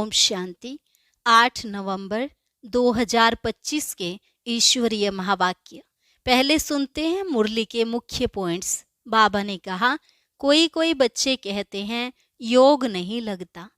ओम शांति। 8 नवंबर 2025 के ईश्वरीय महावाक्य। पहले सुनते हैं मुरली के मुख्य पॉइंट्स। बाबा ने कहा, कोई कोई बच्चे कहते हैं योग नहीं लगता।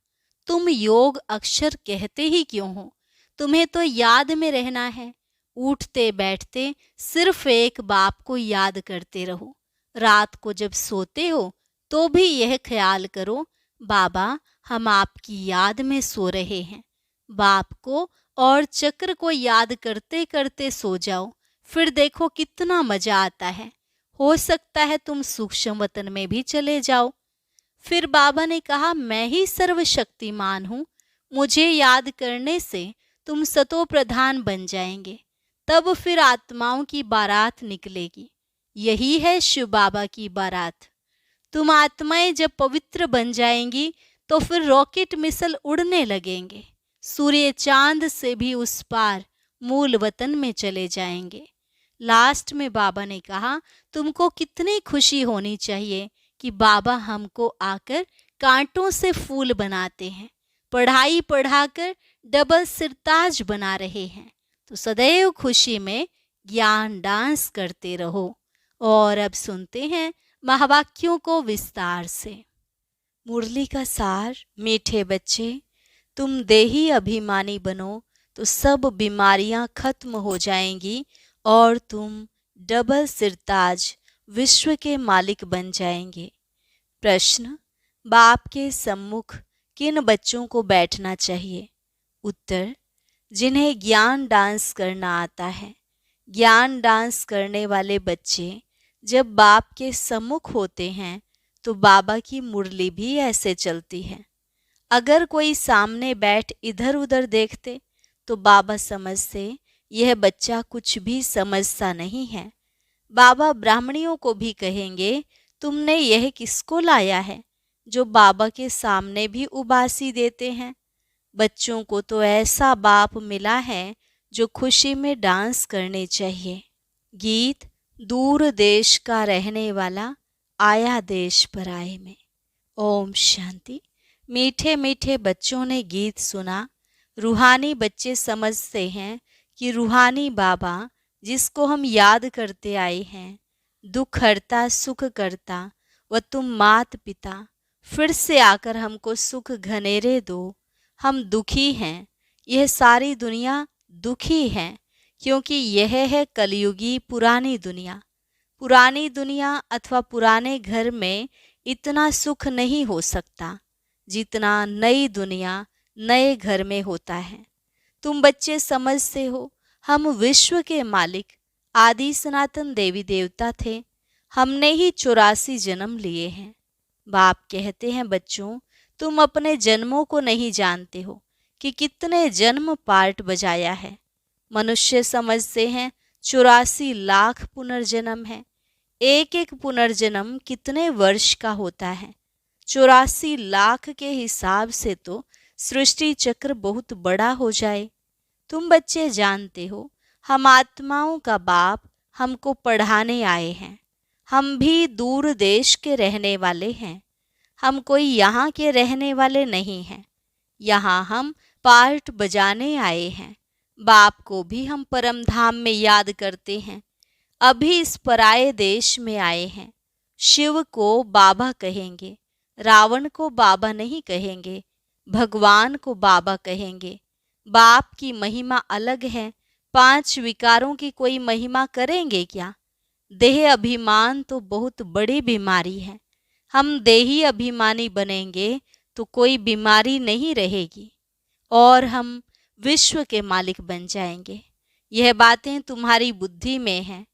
तुम योग अक्षर कहते ही क्यों हो? तुम्हें तो याद में रहना है। उठते बैठते सिर्फ एक बाप को याद करते रहो। रात को जब सोते हो तो भी यह ख्याल करो, बाबा हम आपकी याद में सो रहे हैं। बाप को और चक्र को याद करते करते सो जाओ, फिर देखो कितना मजा आता है। हो सकता है तुम सूक्ष्म वतन में भी चले जाओ। फिर बाबा ने कहा, मैं ही सर्वशक्तिमान हूँ। मुझे याद करने से तुम सतो प्रधान बन जाएंगे। तब फिर आत्माओं की बारात निकलेगी। यही है शिव बाबा की बारात। तुम आत्माएं जब पवित्र बन जाएंगी तो फिर रॉकेट मिसल उड़ने लगेंगे। सूर्य चांद से भी उस पार मूल वतन में चले जाएंगे। लास्ट में बाबा ने कहा, तुमको कितनी खुशी होनी चाहिए कि बाबा हमको आकर कांटों से फूल बनाते हैं, पढ़ाई पढ़ाकर डबल सिरताज बना रहे हैं। तो सदैव खुशी में ज्ञान डांस करते रहो। और अब सुनते हैं महावाक्यों को विस्तार से। मुरली का सार। मीठे बच्चे, तुम देही अभिमानी बनो तो सब बीमारियां खत्म हो जाएंगी और तुम डबल सिरताज विश्व के मालिक बन जाएंगे। प्रश्न, बाप के सम्मुख किन बच्चों को बैठना चाहिए? उत्तर, जिन्हें ज्ञान डांस करना आता है। ज्ञान डांस करने वाले बच्चे जब बाप के सम्मुख होते हैं तो बाबा की मुरली भी ऐसे चलती है। अगर कोई सामने बैठ इधर उधर देखते तो बाबा समझते यह बच्चा कुछ भी समझता नहीं है। बाबा ब्राह्मणियों को भी कहेंगे, तुमने यह किसको लाया है जो बाबा के सामने भी उबासी देते हैं। बच्चों को तो ऐसा बाप मिला है जो खुशी में डांस करने चाहिए। गीत, दूर देश का रहने वाला आया देश पराए में। ओम शांति। मीठे मीठे बच्चों ने गीत सुना। रूहानी बच्चे समझते हैं कि रूहानी बाबा जिसको हम याद करते आए हैं, दुख हरता सुख करता व तुम मात पिता, फिर से आकर हमको सुख घनेरे दो। हम दुखी हैं, यह सारी दुनिया दुखी है, क्योंकि यह है कलयुगी पुरानी दुनिया। पुरानी दुनिया अथवा पुराने घर में इतना सुख नहीं हो सकता जितना नई दुनिया नए घर में होता है। तुम बच्चे समझते हो, हम विश्व के मालिक आदि सनातन देवी देवता थे। हमने ही 84 जन्म लिए हैं। बाप कहते हैं, बच्चों तुम अपने जन्मों को नहीं जानते हो कि कितने जन्म पार्ट बजाया है। मनुष्य समझते हैं 84 लाख पुनर्जन्म है। एक एक पुनर्जन्म कितने वर्ष का होता है? 84 लाख के हिसाब से तो सृष्टि चक्र बहुत बड़ा हो जाए। तुम बच्चे जानते हो, हम आत्माओं का बाप हमको पढ़ाने आए हैं। हम भी दूर देश के रहने वाले हैं। हम कोई यहाँ के रहने वाले नहीं हैं। यहाँ हम पार्ट बजाने आए हैं। बाप को भी हम परम धाम में याद करते हैं। अभी इस पराये देश में आए हैं। शिव को बाबा कहेंगे, रावण को बाबा नहीं कहेंगे, भगवान को बाबा कहेंगे। बाप की महिमा अलग है। 5 विकारों की कोई महिमा करेंगे क्या? देह अभिमान तो बहुत बड़ी बीमारी है। हम देही अभिमानी बनेंगे तो कोई बीमारी नहीं रहेगी और हम विश्व के मालिक बन जाएंगे। यह बातें तुम्हारी बुद्धि में हैं।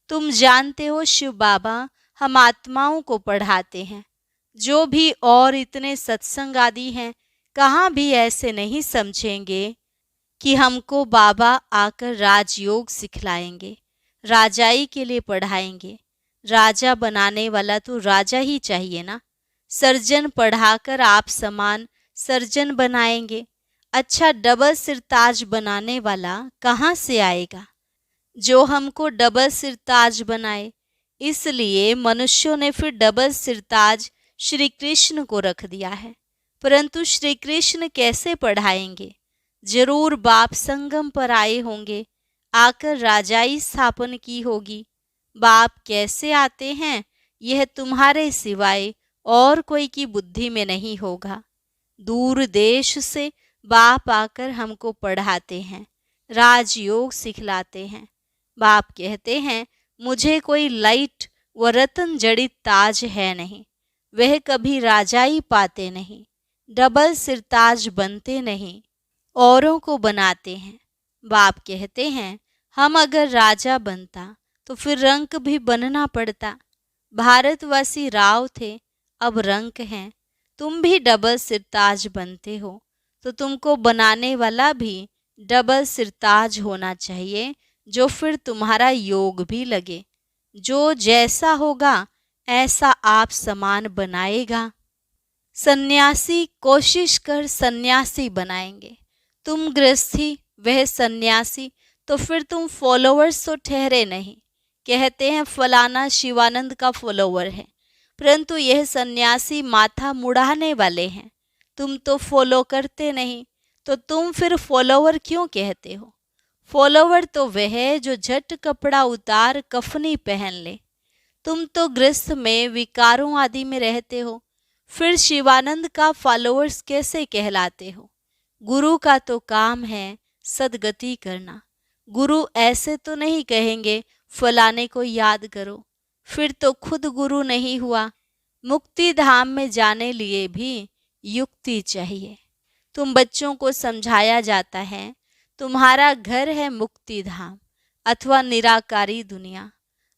तुम जानते हो शिव बाबा हम आत्माओं को पढ़ाते हैं। जो भी और इतने सत्संग आदि हैं, कहाँ भी ऐसे नहीं समझेंगे कि हमको बाबा आकर राजयोग सिखलाएंगे, राजाई के लिए पढ़ाएंगे। राजा बनाने वाला तो राजा ही चाहिए ना। सर्जन पढ़ाकर आप समान सर्जन बनाएंगे। अच्छा, डबल सिरताज बनाने वाला कहाँ से आएगा जो हमको डबल सिरताज बनाए? इसलिए मनुष्यों ने फिर डबल सिरताज श्री कृष्ण को रख दिया है। परंतु श्री कृष्ण कैसे पढ़ाएंगे? जरूर बाप संगम पर आए होंगे, आकर राजाई स्थापन की होगी। बाप कैसे आते हैं यह तुम्हारे सिवाय और कोई की बुद्धि में नहीं होगा। दूर देश से बाप आकर हमको पढ़ाते हैं, राजयोग सिखलाते हैं। बाप कहते हैं मुझे कोई लाइट व रतन जड़ित ताज है नहीं, वह कभी राजाई पाते नहीं, डबल सिरताज बनते नहीं, औरों को बनाते हैं। बाप कहते हैं हम अगर राजा बनता तो फिर रंक भी बनना पड़ता। भारतवासी राव थे, अब रंक हैं। तुम भी डबल सिरताज बनते हो तो तुमको बनाने वाला भी डबल सिरताज होना चाहिए, जो फिर तुम्हारा योग भी लगे। जो जैसा होगा ऐसा आप समान बनाएगा। सन्यासी कोशिश कर सन्यासी बनाएंगे, तुम गृहस्थी वह सन्यासी, तो फिर तुम फॉलोअर्स तो ठहरे नहीं। कहते हैं फलाना शिवानंद का फॉलोअर है, परंतु यह सन्यासी माथा मुड़ाने वाले हैं, तुम तो फॉलो करते नहीं, तो तुम फिर फॉलोअर क्यों कहते हो? फॉलोअर तो वह है जो झट कपड़ा उतार कफनी पहन ले। तुम तो गृहस्थ में विकारों आदि में रहते हो, फिर शिवानंद का फॉलोअर्स कैसे कहलाते हो? गुरु का तो काम है सदगति करना। गुरु ऐसे तो नहीं कहेंगे फलाने को याद करो, फिर तो खुद गुरु नहीं हुआ। मुक्ति धाम में जाने लिए भी युक्ति चाहिए। तुम बच्चों को समझाया जाता है तुम्हारा घर है मुक्ति धाम अथवा निराकारी दुनिया।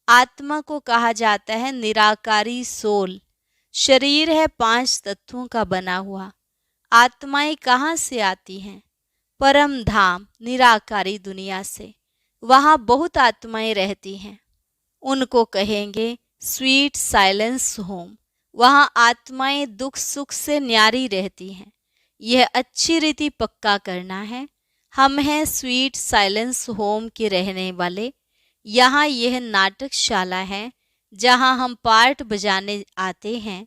आत्मा को कहा जाता है निराकारी सोल। शरीर है 5 तत्वों का बना हुआ। आत्माएं कहाँ से आती हैं? परम धाम निराकारी दुनिया से। वहाँ बहुत आत्माएं रहती हैं, उनको कहेंगे स्वीट साइलेंस होम। वहाँ आत्माएं दुख सुख से न्यारी रहती हैं। यह अच्छी रीति पक्का करना है। हम हैं स्वीट साइलेंस होम के रहने वाले। यहाँ यह नाटकशाला है जहाँ हम पार्ट बजाने आते हैं।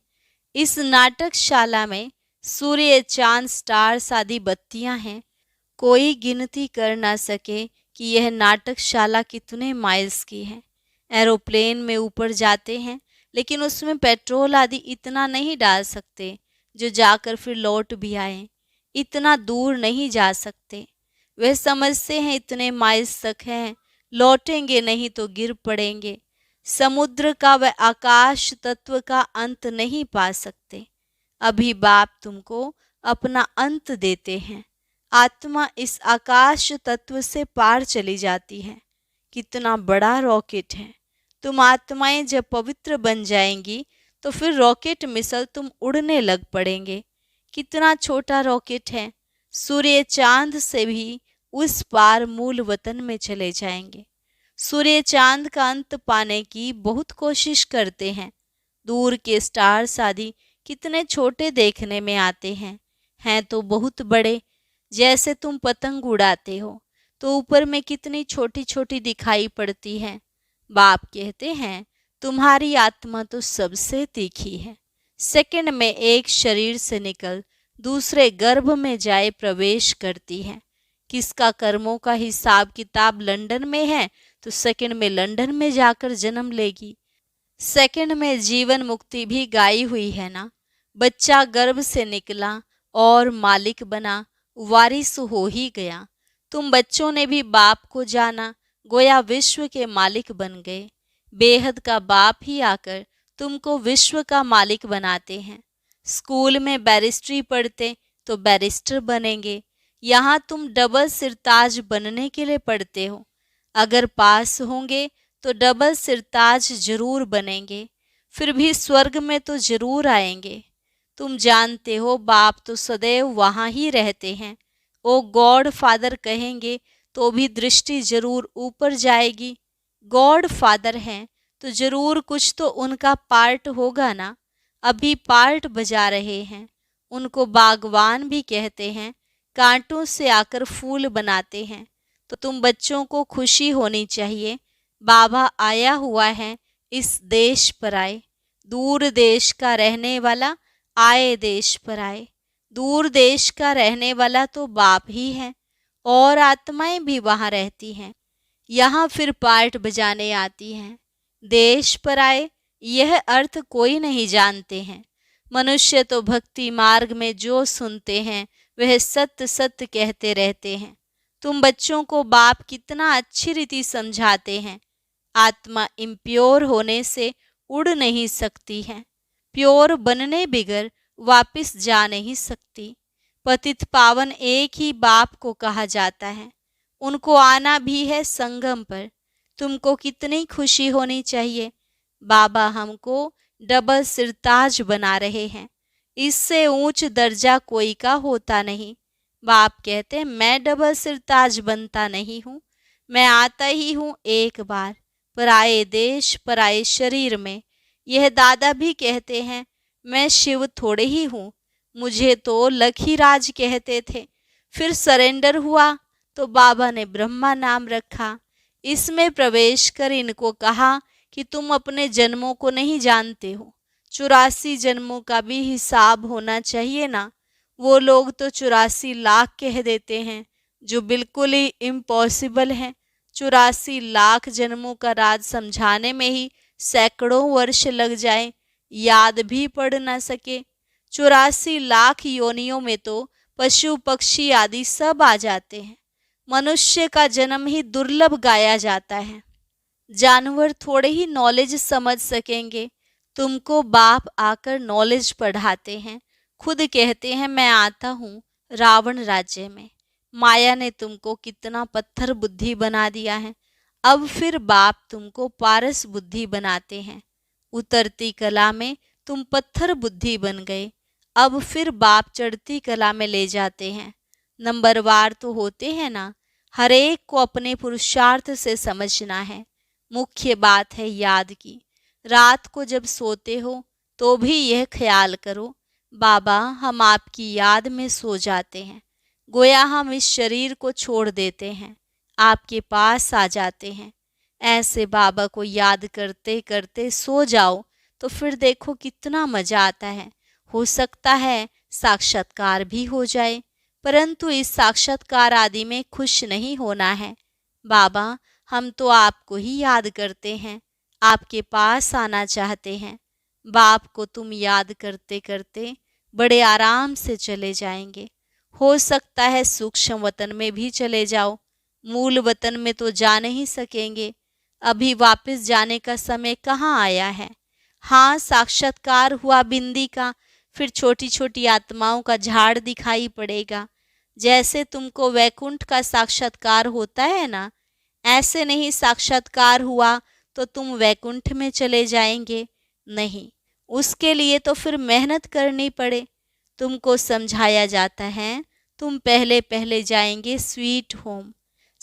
इस नाटकशाला में सूर्य चांद स्टार्स आदि बत्तियां हैं। कोई गिनती कर ना सके कि यह नाटकशाला कितने माइल्स की है। एरोप्लेन में ऊपर जाते हैं, लेकिन उसमें पेट्रोल आदि इतना नहीं डाल सकते जो जाकर फिर लौट भी आए। इतना दूर नहीं जा सकते। वे समझते हैं इतने माइल्स तक हैं, लौटेंगे नहीं तो गिर पड़ेंगे। समुद्र का व आकाश तत्व का अंत नहीं पा सकते। अभी बाप तुमको अपना अंत देते हैं। आत्मा इस आकाश तत्व से पार चली जाती है। कितना बड़ा रॉकेट है। तुम आत्माएं जब पवित्र बन जाएंगी तो फिर रॉकेट मिसल तुम उड़ने लग पड़ेंगे। कितना छोटा रॉकेट है। सूर्य चांद से भी उस पार मूल वतन में चले जाएंगे। सूर्य चांद का अंत पाने की बहुत कोशिश करते हैं। दूर के स्टार्स आदि कितने छोटे देखने में आते हैं तो बहुत बड़े। जैसे तुम पतंग उड़ाते हो तो ऊपर में कितनी छोटी छोटी दिखाई पड़ती है। बाप कहते हैं तुम्हारी आत्मा तो सबसे तीखी है। सेकंड में एक शरीर से निकल दूसरे गर्भ में जाए प्रवेश करती है। किसका कर्मों का हिसाब किताब लंदन में है तो सेकंड में लंदन में जाकर जन्म लेगी। सेकंड में जीवन मुक्ति भी गाई हुई है ना। बच्चा गर्भ से निकला और मालिक बना, वारिस हो ही गया। तुम बच्चों ने भी बाप को जाना, गोया विश्व के मालिक बन गए। बेहद का बाप ही आकर तुमको विश्व का मालिक बनाते हैं। स्कूल में बैरिस्ट्री पढ़ते तो बैरिस्टर बनेंगे। यहाँ तुम डबल सिरताज बनने के लिए पढ़ते हो। अगर पास होंगे तो डबल सिरताज जरूर बनेंगे, फिर भी स्वर्ग में तो जरूर आएंगे। तुम जानते हो बाप तो सदैव वहाँ ही रहते हैं। ओ गॉड फादर कहेंगे तो भी दृष्टि जरूर ऊपर जाएगी। गॉड फादर हैं तो जरूर कुछ तो उनका पार्ट होगा ना। अभी पार्ट बजा रहे हैं। उनको बागवान भी कहते हैं। कांटों से आकर फूल बनाते हैं। तो तुम बच्चों को खुशी होनी चाहिए। बाबा आया हुआ है, इस देश पर आए। दूर देश का रहने वाला आए देश पर आए। दूर देश का रहने वाला तो बाप ही है और आत्माएं भी वहाँ रहती हैं। यहाँ फिर पार्ट बजाने आती हैं। देश पर आए यह अर्थ कोई नहीं जानते हैं। मनुष्य तो भक्ति मार्ग में जो सुनते हैं वह सत्य सत्य कहते रहते हैं। तुम बच्चों को बाप कितना अच्छी रीति समझाते हैं। आत्मा इम्प्योर होने से उड़ नहीं सकती है, प्योर बनने बिगर वापिस जा नहीं सकती। पतित पावन एक ही बाप को कहा जाता है। उनको आना भी है संगम पर। तुमको कितनी खुशी होनी चाहिए। बाबा हमको डबल सिरताज बना रहे हैं। इससे ऊंच दर्जा कोई का होता नहीं। बाप कहते मैं डबल सिरताज बनता नहीं हूँ, मैं आता ही हूँ एक बार, पराए देश पराए शरीर में। यह दादा भी कहते हैं मैं शिव थोड़े ही हूँ, मुझे तो लखीराज कहते थे, फिर सरेंडर हुआ तो बाबा ने ब्रह्मा नाम रखा। इसमें प्रवेश कर इनको कहा कि तुम अपने जन्मों को नहीं जानते हो, 84 जन्मों का भी हिसाब होना चाहिए ना। वो लोग तो 84 लाख कह देते हैं, जो बिल्कुल ही इम्पॉसिबल है। 84 लाख जन्मों का राज समझाने में ही सैकड़ों वर्ष लग जाए, याद भी पढ़ ना सके। 84 लाख योनियों में तो पशु पक्षी आदि सब आ जाते हैं। मनुष्य का जन्म ही दुर्लभ गाया जाता है। जानवर थोड़े ही नॉलेज समझ सकेंगे। तुमको बाप आकर नॉलेज पढ़ाते हैं। खुद कहते हैं मैं आता हूँ रावण राज्य में। माया ने तुमको कितना पत्थर बुद्धि बना दिया है। अब फिर बाप तुमको पारस बुद्धि बनाते हैं। उतरती कला में तुम पत्थर बुद्धि बन गए, अब फिर बाप चढ़ती कला में ले जाते हैं। नंबरवार तो होते हैं ना, हर एक को अपने पुरुषार्थ से समझना है। मुख्य बात है याद की। रात को जब सोते हो तो भी यह ख्याल करो, बाबा हम आपकी याद में सो जाते हैं। गोया हम इस शरीर को छोड़ देते हैं, आपके पास आ जाते हैं। ऐसे बाबा को याद करते करते सो जाओ तो फिर देखो कितना मजा आता है। हो सकता है साक्षात्कार भी हो जाए, परंतु इस साक्षात्कार आदि में खुश नहीं होना है। बाबा हम तो आपको ही याद करते हैं, आपके पास आना चाहते हैं। बाप को तुम याद करते करते बड़े आराम से चले जाएंगे। हो सकता है सूक्ष्म वतन में भी चले जाओ, मूल वतन में तो जा नहीं सकेंगे। अभी वापस जाने का समय कहाँ आया है। हाँ साक्षात्कार हुआ बिंदी का, फिर छोटी छोटी आत्माओं का झाड़ दिखाई पड़ेगा। जैसे तुमको वैकुंठ का साक्षात्कार होता है ना, ऐसे नहीं साक्षात्कार हुआ तो तुम वैकुंठ में चले जाएंगे, नहीं। उसके लिए तो फिर मेहनत करनी पड़े। तुमको समझाया जाता है तुम पहले पहले जाएंगे स्वीट होम।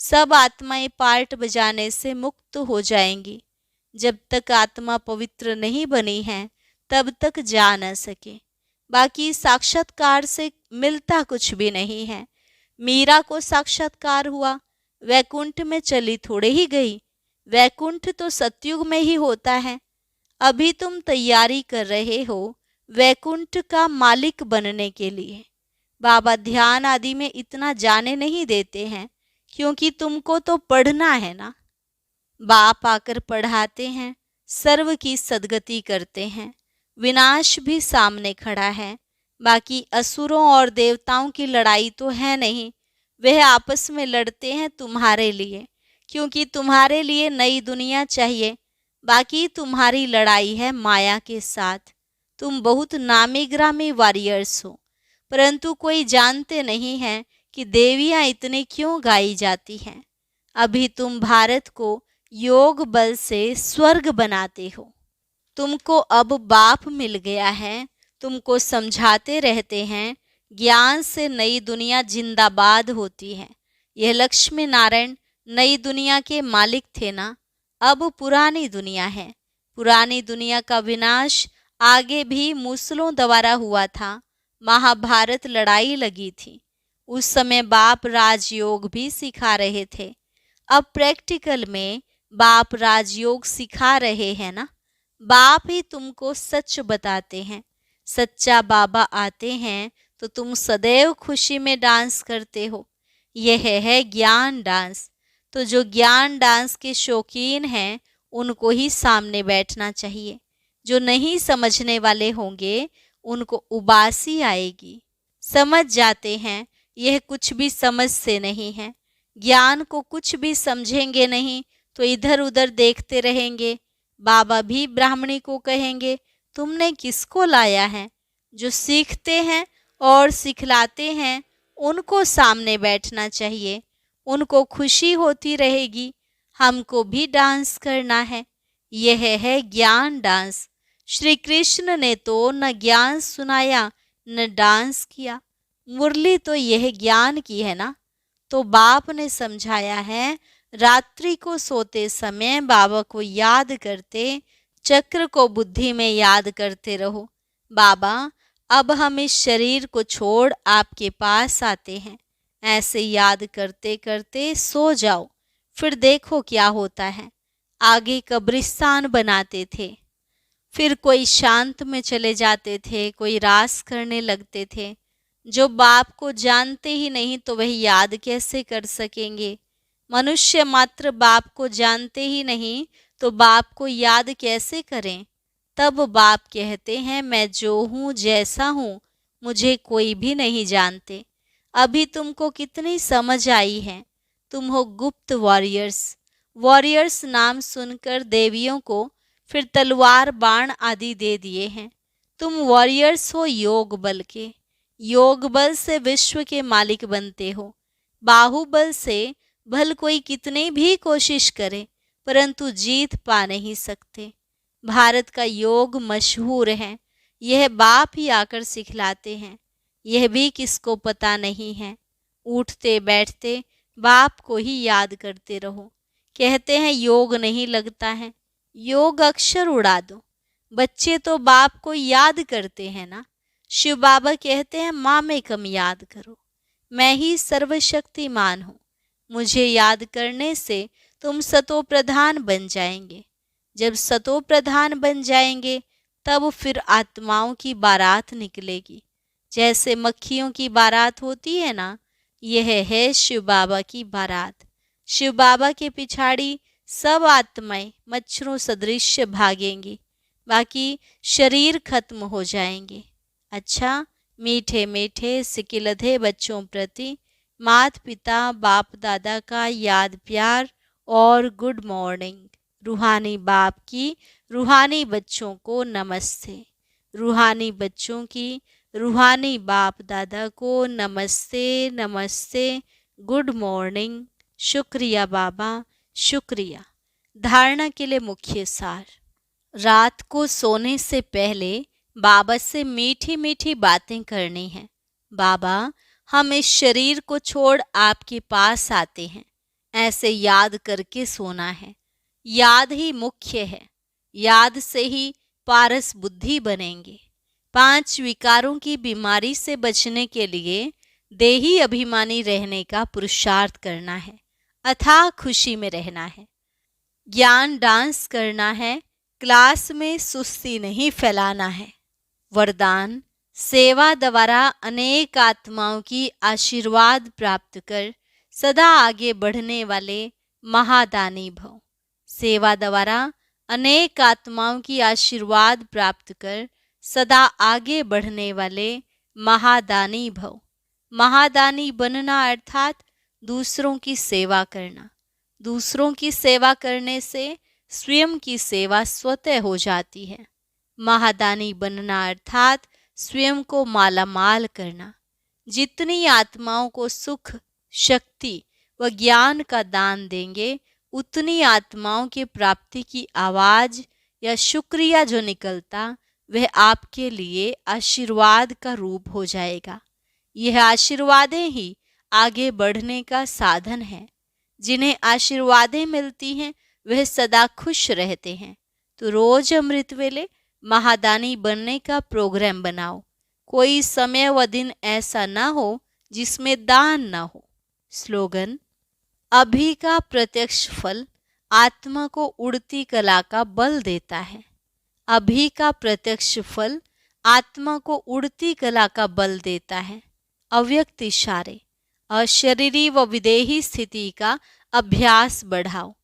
सब आत्माएं पार्ट बजाने से मुक्त हो जाएंगी। जब तक आत्मा पवित्र नहीं बनी है तब तक जा न सके। बाकी साक्षात्कार से मिलता कुछ भी नहीं है। मीरा को साक्षात्कार हुआ, वैकुंठ में चली थोड़े ही गई। वैकुंठ तो सतयुग में ही होता है। अभी तुम तैयारी कर रहे हो वैकुंठ का मालिक बनने के लिए। बाबा ध्यान आदि में इतना जाने नहीं देते हैं, क्योंकि तुमको तो पढ़ना है ना। बाप आकर पढ़ाते हैं, सर्व की सद्गति करते हैं। विनाश भी सामने खड़ा है। बाकी असुरों और देवताओं की लड़ाई तो है नहीं, वह आपस में लड़ते हैं तुम्हारे लिए, क्योंकि तुम्हारे लिए नई दुनिया चाहिए। बाकी तुम्हारी लड़ाई है माया के साथ। तुम बहुत नामी ग्रामी वॉरियर्स हो, परंतु कोई जानते नहीं है कि देवियां इतनी क्यों गाई जाती हैं। अभी तुम भारत को योग बल से स्वर्ग बनाते हो। तुमको अब बाप मिल गया है, तुमको समझाते रहते हैं ज्ञान से नई दुनिया जिंदाबाद होती है। यह लक्ष्मी नारायण नई दुनिया के मालिक थे ना, अब पुरानी दुनिया है। पुरानी दुनिया का विनाश आगे भी मूसलों द्वारा हुआ था। महाभारत लड़ाई लगी थी, उस समय बाप राजयोग भी सिखा रहे थे। अब प्रैक्टिकल में बाप राजयोग सिखा रहे हैं ना। बाप ही तुमको सच बताते हैं। सच्चा बाबा आते हैं तो तुम सदैव खुशी में डांस करते हो। यह है ज्ञान डांस। तो जो ज्ञान डांस के शौकीन हैं उनको ही सामने बैठना चाहिए। जो नहीं समझने वाले होंगे उनको उबासी आएगी। समझ जाते हैं यह कुछ भी समझ से नहीं है। ज्ञान को कुछ भी समझेंगे नहीं तो इधर उधर देखते रहेंगे। बाबा भी ब्राह्मणी को कहेंगे, तुमने किसको लाया है? जो सीखते हैं और सिखलाते हैं उनको सामने बैठना चाहिए। उनको खुशी होती रहेगी। हमको भी डांस करना है। यह है ज्ञान डांस। श्री कृष्ण ने तो न ज्ञान सुनाया न डांस किया। मुरली तो यह ज्ञान की है ना। तो बाप ने समझाया है, रात्रि को सोते समय बाबा को याद करते, चक्र को बुद्धि में याद करते रहो। बाबा अब हम इस शरीर को छोड़ आपके पास आते हैं। ऐसे याद करते करते सो जाओ, फिर देखो क्या होता है। आगे कब्रिस्तान बनाते थे, फिर कोई शांत में चले जाते थे, कोई रास करने लगते थे। जो बाप को जानते ही नहीं तो वह याद कैसे कर सकेंगे? मनुष्य मात्र बाप को जानते ही नहीं तो बाप को याद कैसे करें? तब बाप कहते हैं, मैं जो हूँ जैसा हूँ मुझे कोई भी नहीं जानते। अभी तुमको कितनी समझ आई है। तुम हो गुप्त वॉरियर्स। वॉरियर्स नाम सुनकर देवियों को फिर तलवार बाण आदि दे दिए हैं। तुम वॉरियर्स हो योग बल के। योग बल से विश्व के मालिक बनते हो। बाहुबल से भल कोई कितने भी कोशिश करे परंतु जीत पा नहीं सकते। भारत का योग मशहूर है। यह बाप ही आकर सिखलाते हैं। यह भी किसको पता नहीं है। उठते बैठते बाप को ही याद करते रहो। कहते हैं योग नहीं लगता है। योग अक्षर उड़ा दो। बच्चे तो बाप को याद करते हैं ना। शिव बाबा कहते हैं, माँ में कम याद करो, मैं ही सर्वशक्तिमान हूँ। मुझे याद करने से तुम सतो प्रधान बन जाएंगे। जब सतो प्रधान बन जाएंगे तब फिर आत्माओं की बारात निकलेगी। जैसे मक्खियों की बारात होती है ना, यह है शिव बाबा की बारात। शिव बाबा के पिछाड़ी सब आत्माएं मच्छरों सदृश भागेंगी, बाकी शरीर खत्म हो जाएंगे। अच्छा, मीठे मीठे सिकिलधे बच्चों प्रति माता पिता बाप दादा का याद प्यार और गुड मॉर्निंग। रूहानी बाप की रूहानी बच्चों को नमस्ते। रूहानी बच्चों की रूहानी बाप दादा को नमस्ते नमस्ते, गुड मॉर्निंग। शुक्रिया बाबा, शुक्रिया। धारणा के लिए मुख्य सार। रात को सोने से पहले बाबा से मीठी मीठी बातें करनी हैं। बाबा, हम इस शरीर को छोड़ आपके पास आते हैं, ऐसे याद करके सोना है। याद ही मुख्य है। याद से ही पारस बुद्धि बनेंगे। 5 विकारों की बीमारी से बचने के लिए देही अभिमानी रहने का पुरुषार्थ करना है, अथाह खुशी में रहना है। ज्ञान डांस करना है, क्लास में सुस्ती नहीं फैलाना है। वरदान, सेवा द्वारा अनेक आत्माओं की आशीर्वाद प्राप्त कर सदा आगे बढ़ने वाले महादानी भव। सेवा द्वारा अनेक आत्माओं की आशीर्वाद प्राप्त कर सदा आगे बढ़ने वाले महादानी भव। महादानी बनना अर्थात दूसरों की सेवा करना। दूसरों की सेवा करने से स्वयं की सेवा स्वतः हो जाती है। महादानी बनना अर्थात स्वयं को मालामाल करना। जितनी आत्माओं को सुख, शक्ति व ज्ञान का दान देंगे उतनी आत्माओं की प्राप्ति की आवाज़ या शुक्रिया जो निकलता वह आपके लिए आशीर्वाद का रूप हो जाएगा। यह आशीर्वादें ही आगे बढ़ने का साधन है। जिन्हें आशीर्वादें मिलती हैं वह सदा खुश रहते हैं। तो रोज अमृत वेले महादानी बनने का प्रोग्राम बनाओ। कोई समय व दिन ऐसा ना हो जिसमें दान ना हो। स्लोगन, अभी का प्रत्यक्ष फल आत्मा को उड़ती कला का बल देता है। अभी का प्रत्यक्ष फल आत्मा को उड़ती कला का बल देता है। अव्यक्त इशारे, अशरीरी व विदेही स्थिति का अभ्यास बढ़ाओ।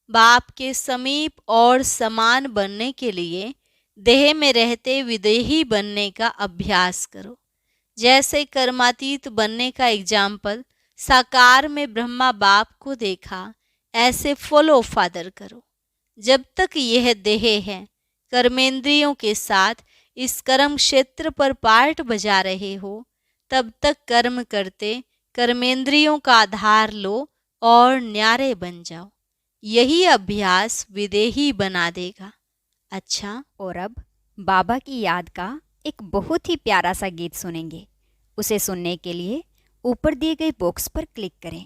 बाप के समीप और समान बनने के लिए देह में रहते विदेही बनने का अभ्यास करो। जैसे कर्मातीत बनने का एग्जाम्पल साकार में ब्रह्मा बाप को देखा, ऐसे फॉलो फादर करो। जब तक यह देह है, कर्मेंद्रियों के साथ इस कर्म क्षेत्र पर पार्ट बजा रहे हो, तब तक कर्म करते कर्मेंद्रियों का आधार लो और न्यारे बन जाओ। यही अभ्यास विदेही बना देगा। अच्छा, और अब बाबा की याद का एक बहुत ही प्यारा सा गीत सुनेंगे। उसे सुनने के लिए ऊपर दिए गए बॉक्स पर क्लिक करें।